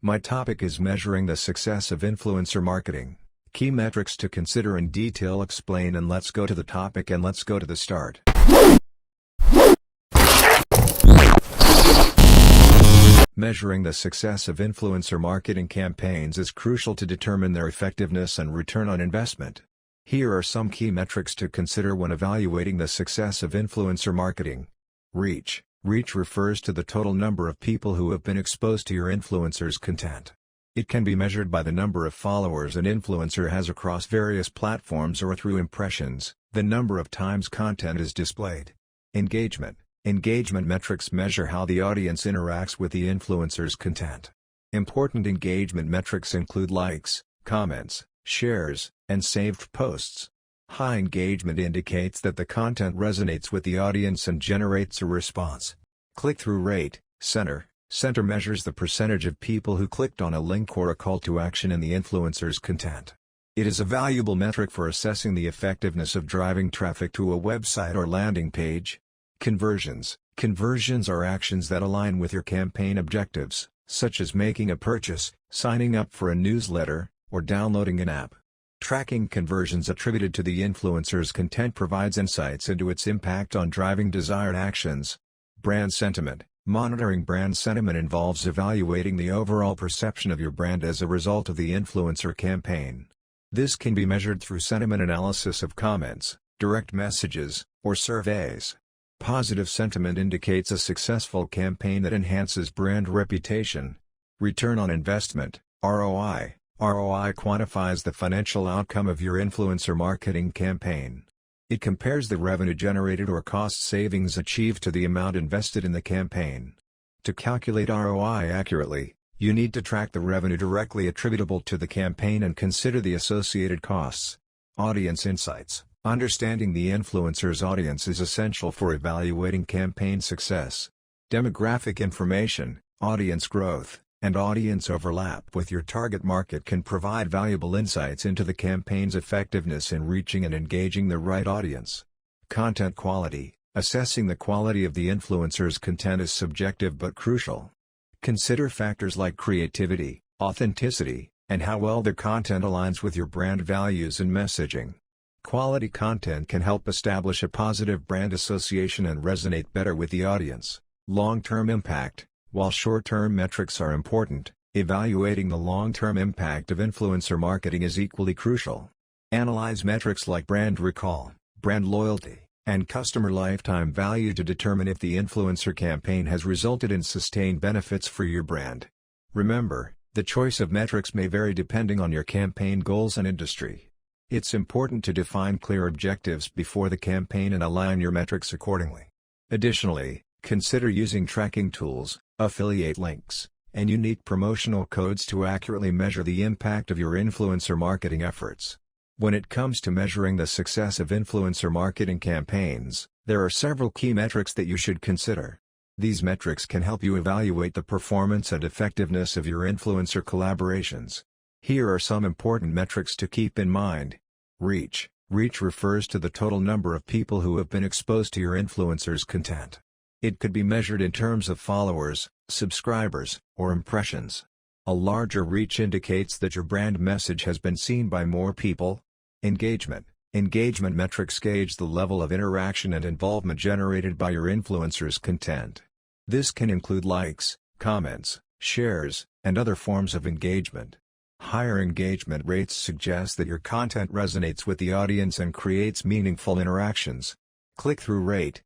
My topic is measuring the success of influencer marketing. Key metrics to consider in detail explain, and let's go to the topic and let's go to the start. Measuring the success of influencer marketing campaigns is crucial to determine their effectiveness and return on investment. Here are some key metrics to consider when evaluating the success of influencer marketing. Reach. Reach refers to the total number of people who have been exposed to your influencer's content. It can be measured by the number of followers an influencer has across various platforms or through impressions, the number of times content is displayed. Engagement. Engagement metrics measure how the audience interacts with the influencer's content. Important engagement metrics include likes, comments, shares, and saved posts. High engagement indicates that the content resonates with the audience and generates a response. Click-through rate. Center measures the percentage of people who clicked on a link or a call to action in the influencer's content. It is a valuable metric for assessing the effectiveness of driving traffic to a website or landing page. Conversions. Conversions are actions that align with your campaign objectives, such as making a purchase, signing up for a newsletter, or downloading an app. Tracking conversions attributed to the influencer's content provides insights into its impact on driving desired actions. Brand sentiment. Monitoring brand sentiment involves evaluating the overall perception of your brand as a result of the influencer campaign. This can be measured through sentiment analysis of comments, direct messages, or surveys. Positive sentiment indicates a successful campaign that enhances brand reputation. Return on investment, ROI. ROI quantifies the financial outcome of your influencer marketing campaign. It compares the revenue generated or cost savings achieved to the amount invested in the campaign. To calculate ROI accurately, you need to track the revenue directly attributable to the campaign and consider the associated costs. Audience insights. Understanding the influencer's audience is essential for evaluating campaign success. Demographic information, audience growth, and audience overlap with your target market can provide valuable insights into the campaign's effectiveness in reaching and engaging the right audience. Content quality. Assessing the quality of the influencer's content is subjective but crucial. Consider factors like creativity, authenticity, and how well the content aligns with your brand values and messaging. Quality content can help establish a positive brand association and resonate better with the audience. Long-term impact. While short-term metrics are important, evaluating the long-term impact of influencer marketing is equally crucial. Analyze metrics like brand recall, brand loyalty, and customer lifetime value to determine if the influencer campaign has resulted in sustained benefits for your brand. Remember, the choice of metrics may vary depending on your campaign goals and industry. It's important to define clear objectives before the campaign and align your metrics accordingly. Additionally, consider using tracking tools, affiliate links, and unique promotional codes to accurately measure the impact of your influencer marketing efforts. When it comes to measuring the success of influencer marketing campaigns, there are several key metrics that you should consider. These metrics can help you evaluate the performance and effectiveness of your influencer collaborations. Here are some important metrics to keep in mind. Reach. Reach refers to the total number of people who have been exposed to your influencer's content. It could be measured in terms of followers, subscribers, or impressions. A larger reach indicates that your brand message has been seen by more people. Engagement. Engagement metrics gauge the level of interaction and involvement generated by your influencer's content. This can include likes, comments, shares, and other forms of engagement. Higher engagement rates suggest that your content resonates with the audience and creates meaningful interactions. Click-through rate.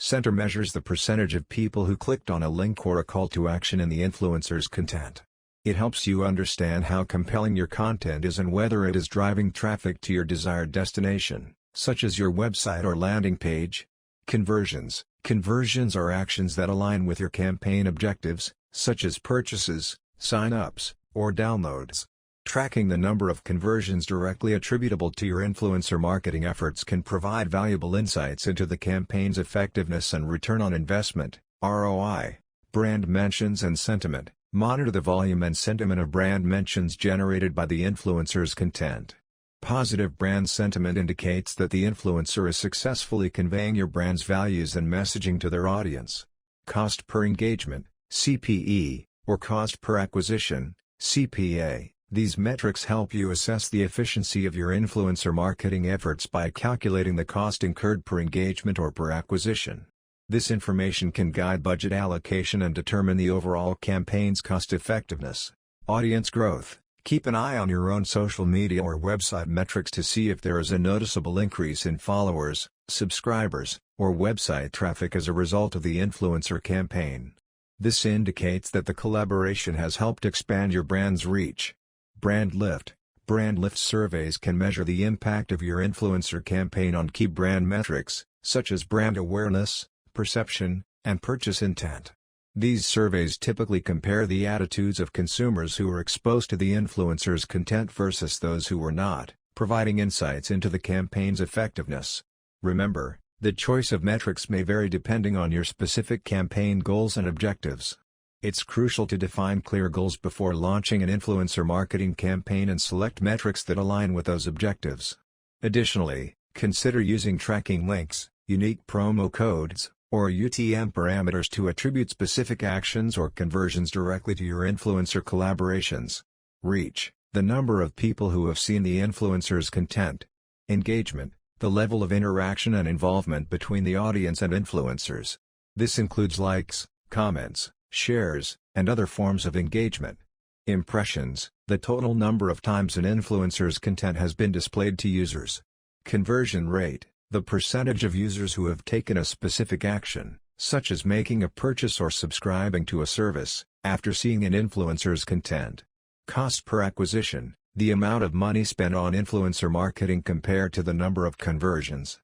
Center measures the percentage of people who clicked on a link or a call to action in the influencer's content. It helps you understand how compelling your content is and whether it is driving traffic to your desired destination, such as your website or landing page. Conversions. Conversions are actions that align with your campaign objectives, such as purchases, sign-ups, or downloads. Tracking the number of conversions directly attributable to your influencer marketing efforts can provide valuable insights into the campaign's effectiveness and return on investment, ROI. Brand mentions and sentiment. Monitor the volume and sentiment of brand mentions generated by the influencer's content. Positive brand sentiment indicates that the influencer is successfully conveying your brand's values and messaging to their audience. Cost per engagement, CPE, or cost per acquisition, CPA. These metrics help you assess the efficiency of your influencer marketing efforts by calculating the cost incurred per engagement or per acquisition. This information can guide budget allocation and determine the overall campaign's cost effectiveness. Audience growth. Keep an eye on your own social media or website metrics to see if there is a noticeable increase in followers, subscribers, or website traffic as a result of the influencer campaign. This indicates that the collaboration has helped expand your brand's reach. Brand lift. Brand lift surveys can measure the impact of your influencer campaign on key brand metrics, such as brand awareness, perception, and purchase intent. These surveys typically compare the attitudes of consumers who were exposed to the influencer's content versus those who were not, providing insights into the campaign's effectiveness. Remember, the choice of metrics may vary depending on your specific campaign goals and objectives. It's crucial to define clear goals before launching an influencer marketing campaign and select metrics that align with those objectives. Additionally, consider using tracking links, unique promo codes, or UTM parameters to attribute specific actions or conversions directly to your influencer collaborations. Reach, the number of people who have seen the influencer's content. Engagement, the level of interaction and involvement between the audience and influencers. This includes likes, comments, shares, and other forms of engagement. Impressions, the total number of times an influencer's content has been displayed to users. Conversion rate, the percentage of users who have taken a specific action, such as making a purchase or subscribing to a service, after seeing an influencer's content. Cost per acquisition, the amount of money spent on influencer marketing compared to the number of conversions.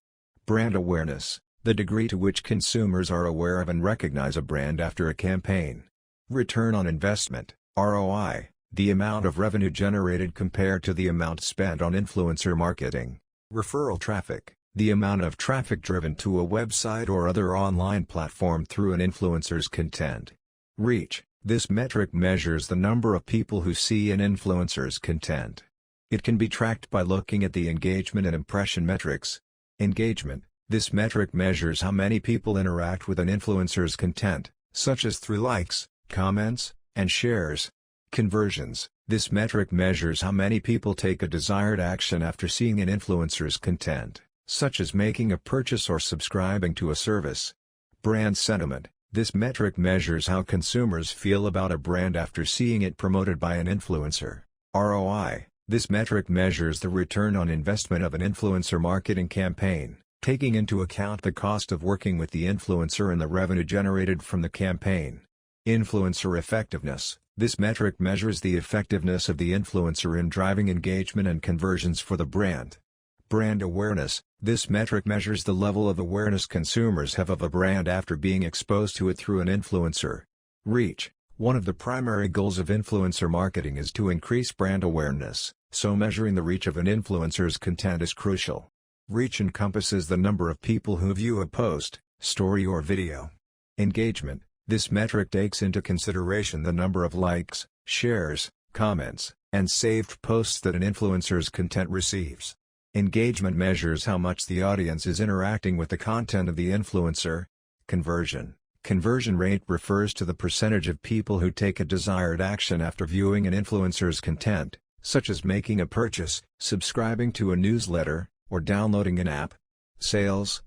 Brand awareness, the degree to which consumers are aware of and recognize a brand after a campaign. Return on investment, ROI, the amount of revenue generated compared to the amount spent on influencer marketing. Referral traffic, the amount of traffic driven to a website or other online platform through an influencer's content. Reach, this metric measures the number of people who see an influencer's content. It can be tracked by looking at the engagement and impression metrics. Engagement, this metric measures how many people interact with an influencer's content, such as through likes, comments, and shares. Conversions, this metric measures how many people take a desired action after seeing an influencer's content, such as making a purchase or subscribing to a service. Brand sentiment, this metric measures how consumers feel about a brand after seeing it promoted by an influencer. ROI, this metric measures the return on investment of an influencer marketing campaign, taking into account the cost of working with the influencer and the revenue generated from the campaign. Influencer effectiveness, this metric measures the effectiveness of the influencer in driving engagement and conversions for the brand. Brand awareness, this metric measures the level of awareness consumers have of a brand after being exposed to it through an influencer. Reach, one of the primary goals of influencer marketing is to increase brand awareness, so measuring the reach of an influencer's content is crucial. Reach encompasses the number of people who view a post, story or video. Engagement, this metric takes into consideration the number of likes, shares, comments, and saved posts that an influencer's content receives. Engagement measures how much the audience is interacting with the content of the influencer. Conversion, conversion rate refers to the percentage of people who take a desired action after viewing an influencer's content, such as making a purchase, subscribing to a newsletter, or downloading an app. Sales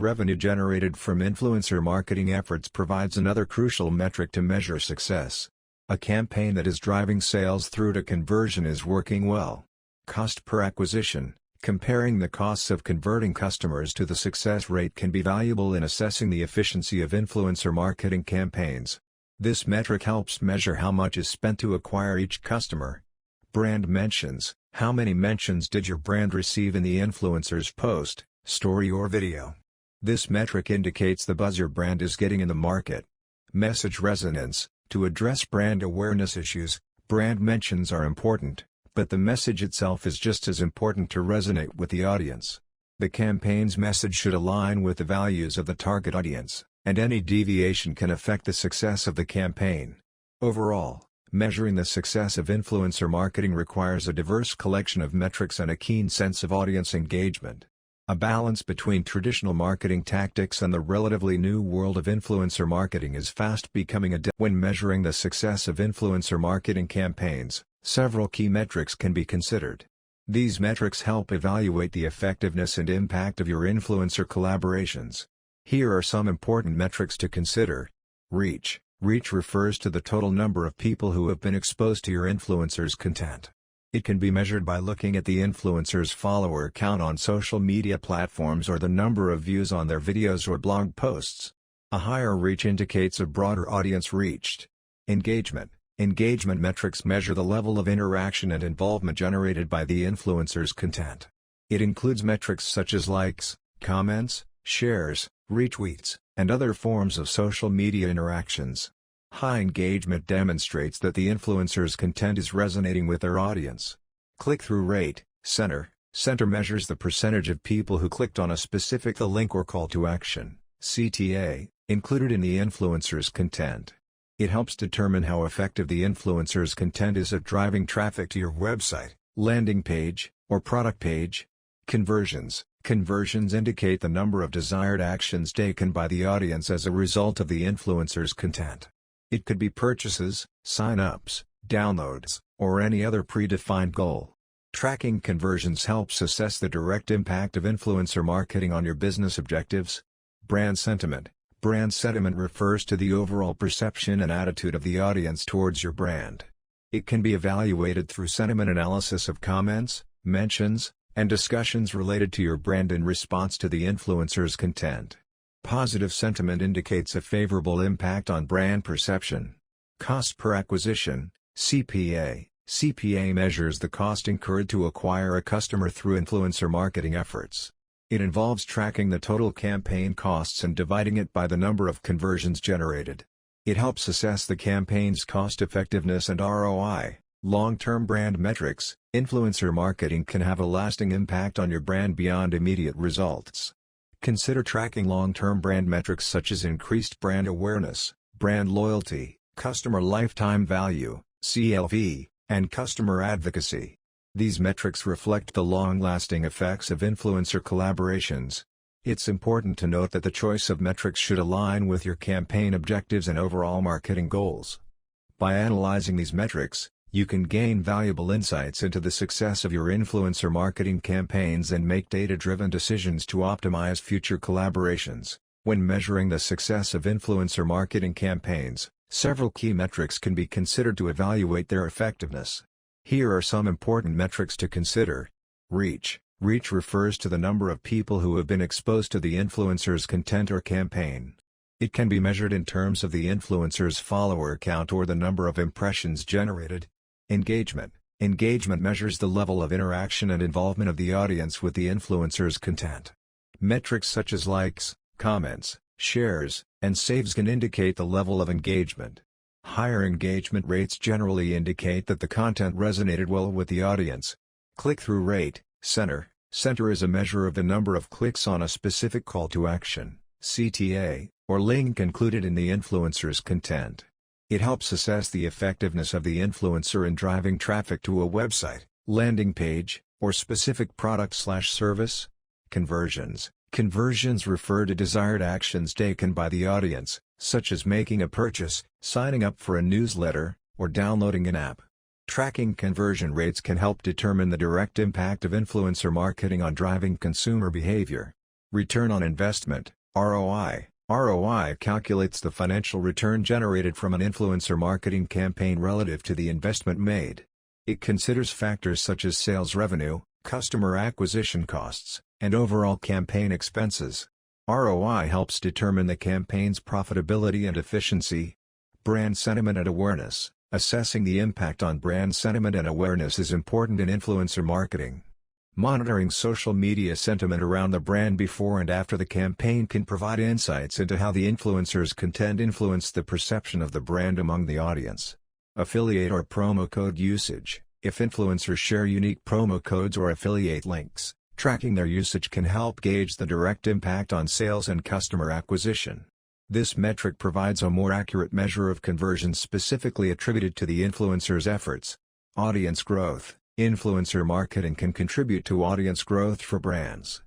revenue generated from influencer marketing efforts provides another crucial metric to measure success. A campaign that is driving sales through to conversion is working well. Cost per acquisition, comparing the costs of converting customers to the success rate can be valuable in assessing the efficiency of influencer marketing campaigns. This metric helps measure how much is spent to acquire each customer. Brand mentions, how many mentions did your brand receive in the influencer's post, story or video? This metric indicates the buzz your brand is getting in the market. Message resonance, to address brand awareness issues, brand mentions are important, but the message itself is just as important to resonate with the audience. The campaign's message should align with the values of the target audience, and any deviation can affect the success of the campaign. Overall, measuring the success of influencer marketing requires a diverse collection of metrics and a keen sense of audience engagement. A balance between traditional marketing tactics and the relatively new world of influencer marketing is fast becoming when measuring the success of influencer marketing campaigns, several key metrics can be considered. These metrics help evaluate the effectiveness and impact of your influencer collaborations. Here are some important metrics to consider. Reach. Reach refers to the total number of people who have been exposed to your influencer's content. It can be measured by looking at the influencer's follower count on social media platforms or the number of views on their videos or blog posts. A higher reach indicates a broader audience reached. Engagement. Engagement metrics measure the level of interaction and involvement generated by the influencer's content. It includes metrics such as likes, comments, shares, retweets, and other forms of social media interactions. High engagement demonstrates that the influencer's content is resonating with their audience. Click-through rate, Center measures the percentage of people who clicked on a specific link or call to action, CTA, included in the influencer's content. It helps determine how effective the influencer's content is at driving traffic to your website, landing page, or product page. Conversions. Conversions indicate the number of desired actions taken by the audience as a result of the influencer's content. It could be purchases, sign-ups, downloads, or any other predefined goal. Tracking conversions helps assess the direct impact of influencer marketing on your business objectives. Brand sentiment. Brand sentiment refers to the overall perception and attitude of the audience towards your brand. It can be evaluated through sentiment analysis of comments, mentions, and discussions related to your brand in response to the influencer's content. Positive sentiment indicates a favorable impact on brand perception. Cost per acquisition, CPA. CPA measures the cost incurred to acquire a customer through influencer marketing efforts. It involves tracking the total campaign costs and dividing it by the number of conversions generated. It helps assess the campaign's cost-effectiveness and ROI. Long-term brand metrics. Influencer marketing can have a lasting impact on your brand beyond immediate results. Consider tracking long-term brand metrics such as increased brand awareness, brand loyalty, customer lifetime value, CLV, and customer advocacy. These metrics reflect the long-lasting effects of influencer collaborations. It's important to note that the choice of metrics should align with your campaign objectives and overall marketing goals. By analyzing these metrics, you can gain valuable insights into the success of your influencer marketing campaigns and make data-driven decisions to optimize future collaborations. When measuring the success of influencer marketing campaigns, several key metrics can be considered to evaluate their effectiveness. Here are some important metrics to consider. Reach. Reach refers to the number of people who have been exposed to the influencer's content or campaign. It can be measured in terms of the influencer's follower count or the number of impressions generated. Engagement. Engagement measures the level of interaction and involvement of the audience with the influencer's content. Metrics such as likes, comments, shares, and saves can indicate the level of engagement. Higher engagement rates generally indicate that the content resonated well with the audience. Click-through rate, Center is a measure of the number of clicks on a specific call to action, CTA, or link included in the influencer's content. It helps assess the effectiveness of the influencer in driving traffic to a website, landing page, or specific product/service. Conversions. Conversions refer to desired actions taken by the audience, such as making a purchase, signing up for a newsletter, or downloading an app. Tracking conversion rates can help determine the direct impact of influencer marketing on driving consumer behavior. Return on investment, ROI. ROI calculates the financial return generated from an influencer marketing campaign relative to the investment made. It considers factors such as sales revenue, customer acquisition costs, and overall campaign expenses. ROI helps determine the campaign's profitability and efficiency. Brand sentiment and awareness. Assessing the impact on brand sentiment and awareness is important in influencer marketing. Monitoring social media sentiment around the brand before and after the campaign can provide insights into how the influencer's content influenced the perception of the brand among the audience. Affiliate or promo code usage. If influencers share unique promo codes or affiliate links, tracking their usage can help gauge the direct impact on sales and customer acquisition. This metric provides a more accurate measure of conversions specifically attributed to the influencer's efforts. Audience growth. Influencer marketing can contribute to audience growth for brands.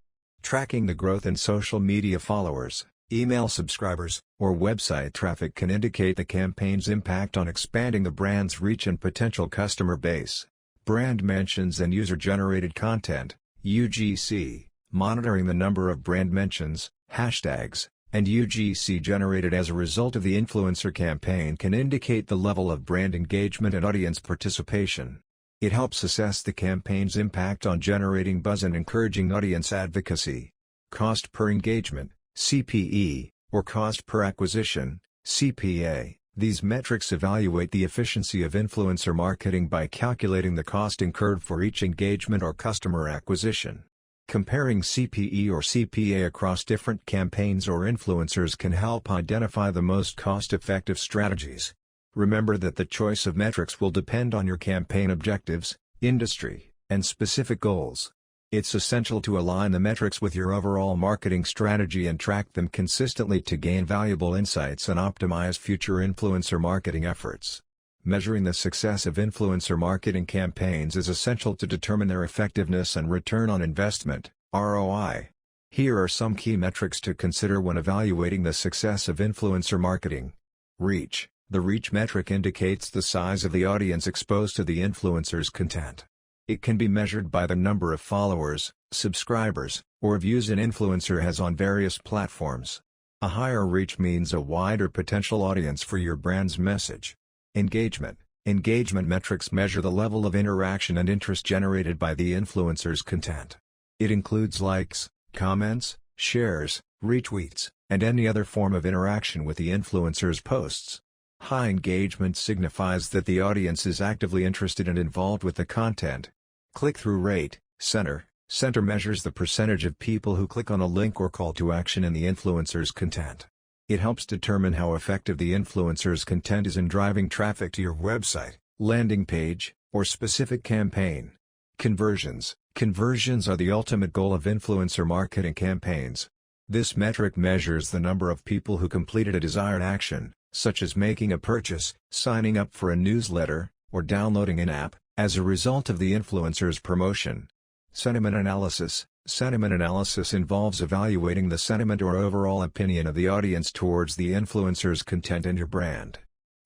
Tracking the growth in social media followers, email subscribers, or website traffic can indicate the campaign's impact on expanding the brand's reach and potential customer base. Brand mentions and user-generated content, UGC, monitoring the number of brand mentions, hashtags, and UGC generated as a result of the influencer campaign can indicate the level of brand engagement and audience participation. It helps assess the campaign's impact on generating buzz and encouraging audience advocacy. Cost per engagement, CPE, or cost per acquisition, CPA. These metrics evaluate the efficiency of influencer marketing by calculating the cost incurred for each engagement or customer acquisition. Comparing CPE or CPA across different campaigns or influencers can help identify the most cost-effective strategies. Remember that the choice of metrics will depend on your campaign objectives, industry, and specific goals. It's essential to align the metrics with your overall marketing strategy and track them consistently to gain valuable insights and optimize future influencer marketing efforts. Measuring the success of influencer marketing campaigns is essential to determine their effectiveness and return on investment, ROI. Here are some key metrics to consider when evaluating the success of influencer marketing. Reach. The reach metric indicates the size of the audience exposed to the influencer's content. It can be measured by the number of followers, subscribers, or views an influencer has on various platforms. A higher reach means a wider potential audience for your brand's message. Engagement. Engagement metrics measure the level of interaction and interest generated by the influencer's content. It includes likes, comments, shares, retweets, and any other form of interaction with the influencer's posts. High engagement signifies that the audience is actively interested and involved with the content. Click-through rate, Center measures the percentage of people who click on a link or call to action in the influencer's content. It helps determine how effective the influencer's content is in driving traffic to your website, landing page, or specific campaign. Conversions. Conversions are the ultimate goal of influencer marketing campaigns. This metric measures the number of people who completed a desired action, such as making a purchase, signing up for a newsletter, or downloading an app, as a result of the influencer's promotion. Sentiment analysis. Sentiment analysis involves evaluating the sentiment or overall opinion of the audience towards the influencer's content and your brand.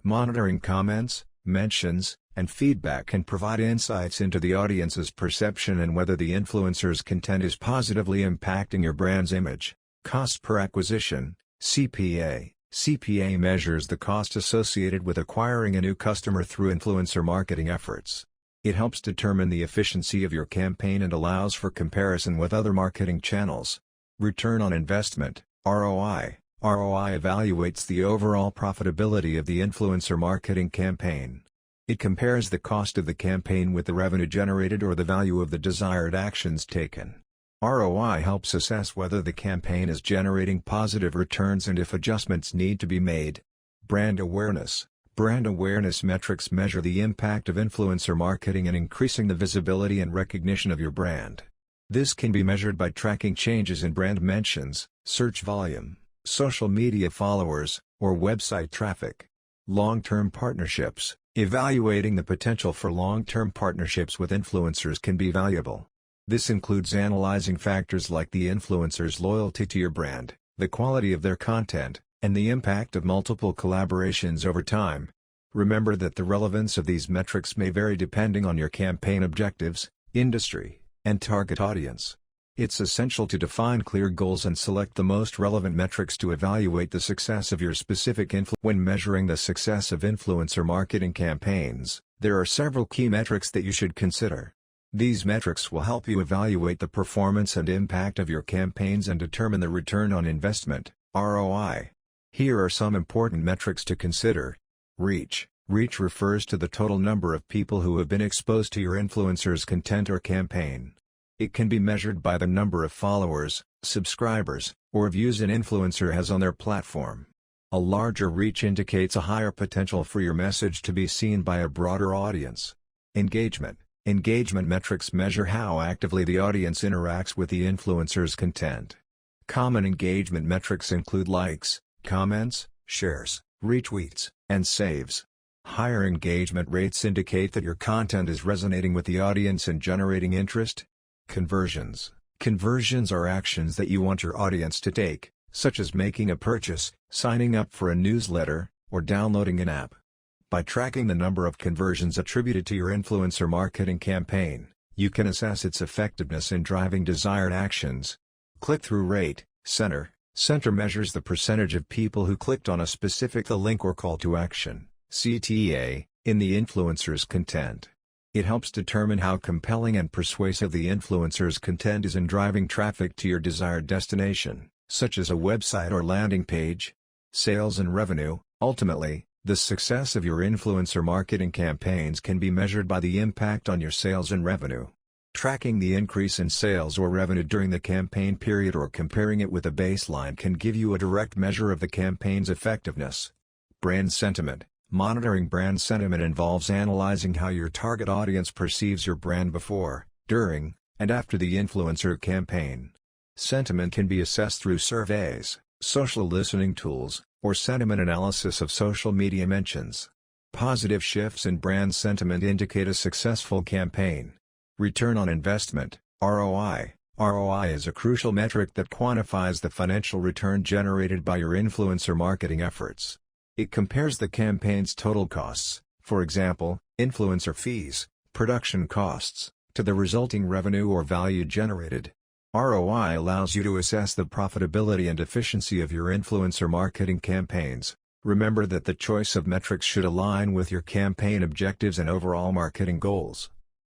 Monitoring comments, mentions, and feedback can provide insights into the audience's perception and whether the influencer's content is positively impacting your brand's image. Cost per acquisition, CPA. CPA measures the cost associated with acquiring a new customer through influencer marketing efforts. It helps determine the efficiency of your campaign and allows for comparison with other marketing channels. Return on investment, ROI. ROI evaluates the overall profitability of the influencer marketing campaign. It compares the cost of the campaign with the revenue generated or the value of the desired actions taken. ROI helps assess whether the campaign is generating positive returns and if adjustments need to be made. Brand awareness. Brand awareness metrics measure the impact of influencer marketing in increasing the visibility and recognition of your brand. This can be measured by tracking changes in brand mentions, search volume, social media followers, or website traffic. Long-term partnerships. Evaluating the potential for long-term partnerships with influencers can be valuable. This includes analyzing factors like the influencer's loyalty to your brand, the quality of their content, and the impact of multiple collaborations over time. Remember that the relevance of these metrics may vary depending on your campaign objectives, industry, and target audience. It's essential to define clear goals and select the most relevant metrics to evaluate the success of your specific influencer. When measuring the success of influencer marketing campaigns, there are several key metrics that you should consider. These metrics will help you evaluate the performance and impact of your campaigns and determine the return on investment, ROI. Here are some important metrics to consider. Reach. Reach refers to the total number of people who have been exposed to your influencer's content or campaign. It can be measured by the number of followers, subscribers, or views an influencer has on their platform. A larger reach indicates a higher potential for your message to be seen by a broader audience. Engagement. Engagement metrics measure how actively the audience interacts with the influencer's content. Common engagement metrics include likes, comments, shares, retweets, and saves. Higher engagement rates indicate that your content is resonating with the audience and generating interest. Conversions. Conversions are actions that you want your audience to take, such as making a purchase, signing up for a newsletter, or downloading an app. By tracking the number of conversions attributed to your influencer marketing campaign, you can assess its effectiveness in driving desired actions. Click-through rate, Center measures the percentage of people who clicked on a specific link or call to action, CTA, in the influencer's content. It helps determine how compelling and persuasive the influencer's content is in driving traffic to your desired destination, such as a website or landing page. Sales and revenue. Ultimately, the success of your influencer marketing campaigns can be measured by the impact on your sales and revenue. Tracking the increase in sales or revenue during the campaign period or comparing it with a baseline can give you a direct measure of the campaign's effectiveness. Brand sentiment. Monitoring brand sentiment involves analyzing how your target audience perceives your brand before, during, and after the influencer campaign. Sentiment can be assessed through surveys, social listening tools, or sentiment analysis of social media mentions. Positive shifts in brand sentiment indicate a successful campaign. Return on investment, ROI. ROI is a crucial metric that quantifies the financial return generated by your influencer marketing efforts. It compares the campaign's total costs, for example, influencer fees, production costs, to the resulting revenue or value generated. ROI allows you to assess the profitability and efficiency of your influencer marketing campaigns. Remember that the choice of metrics should align with your campaign objectives and overall marketing goals.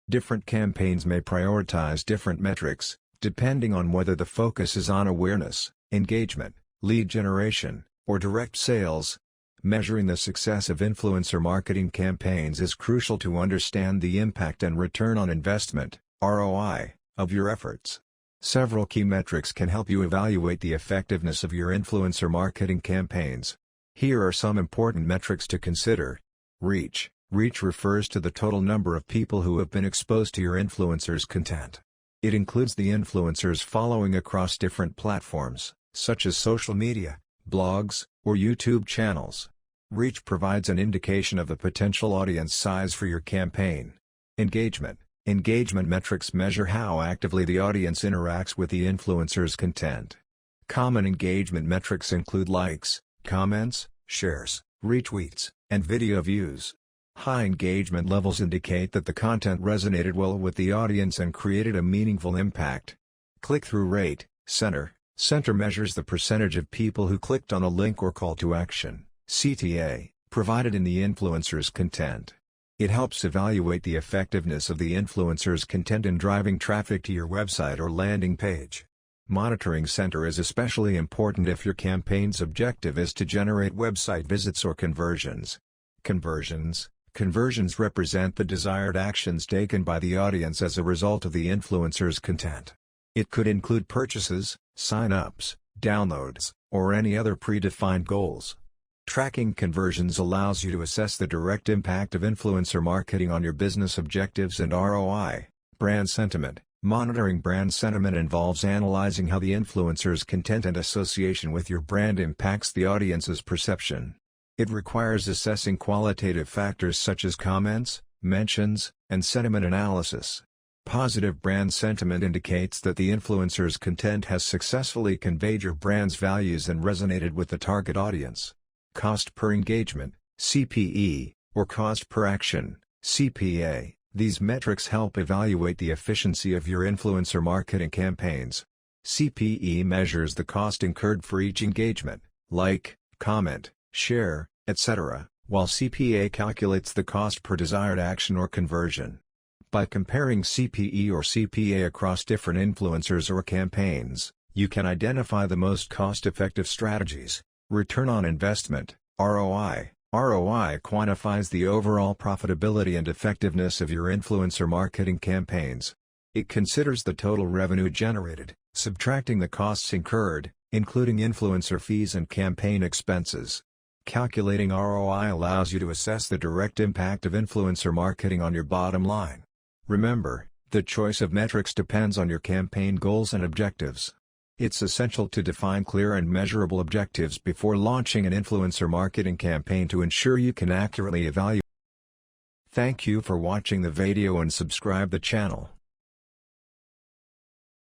Different campaigns may prioritize different metrics, depending on whether the focus is on awareness, engagement, lead generation, or direct sales. Measuring the success of influencer marketing campaigns is crucial to understand the impact and return on investment, ROI, of your efforts. Several key metrics can help you evaluate the effectiveness of your influencer marketing campaigns. Here are some important metrics to consider. Reach. Reach refers to the total number of people who have been exposed to your influencer's content. It includes the influencer's following across different platforms, such as social media, blogs, or YouTube channels. Reach provides an indication of the potential audience size for your campaign. Engagement. Engagement metrics measure how actively the audience interacts with the influencer's content. Common engagement metrics include likes, comments, shares, retweets, and video views. High engagement levels indicate that the content resonated well with the audience and created a meaningful impact. Click-through rate, Center measures the percentage of people who clicked on a link or call to action, CTA, provided in the influencer's content. It helps evaluate the effectiveness of the influencer's content in driving traffic to your website or landing page. Monitoring Center is especially important if your campaign's objective is to generate website visits or conversions. Conversions represent the desired actions taken by the audience as a result of the influencer's content. It could include purchases, sign-ups, downloads, or any other predefined goals. Tracking conversions allows you to assess the direct impact of influencer marketing on your business objectives and ROI. Brand sentiment. Monitoring brand sentiment involves analyzing how the influencer's content and association with your brand impacts the audience's perception. It requires assessing qualitative factors such as comments, mentions, and sentiment analysis. Positive brand sentiment indicates that the influencer's content has successfully conveyed your brand's values and resonated with the target audience. Cost per engagement, CPE, or cost per action, CPA. These metrics help evaluate the efficiency of your influencer marketing campaigns. CPE measures the cost incurred for each engagement, like, comment, share, etc., while CPA calculates the cost per desired action or conversion. By comparing CPE or CPA across different influencers or campaigns, you can identify the most cost-effective strategies. Return on investment, ROI. ROI quantifies the overall profitability and effectiveness of your influencer marketing campaigns. It considers the total revenue generated, subtracting the costs incurred, including influencer fees and campaign expenses. Calculating ROI allows you to assess the direct impact of influencer marketing on your bottom line. Remember, the choice of metrics depends on your campaign goals and objectives. It's essential to define clear and measurable objectives before launching an influencer marketing campaign to ensure you can accurately evaluate. Thank you for watching the video and subscribe the channel.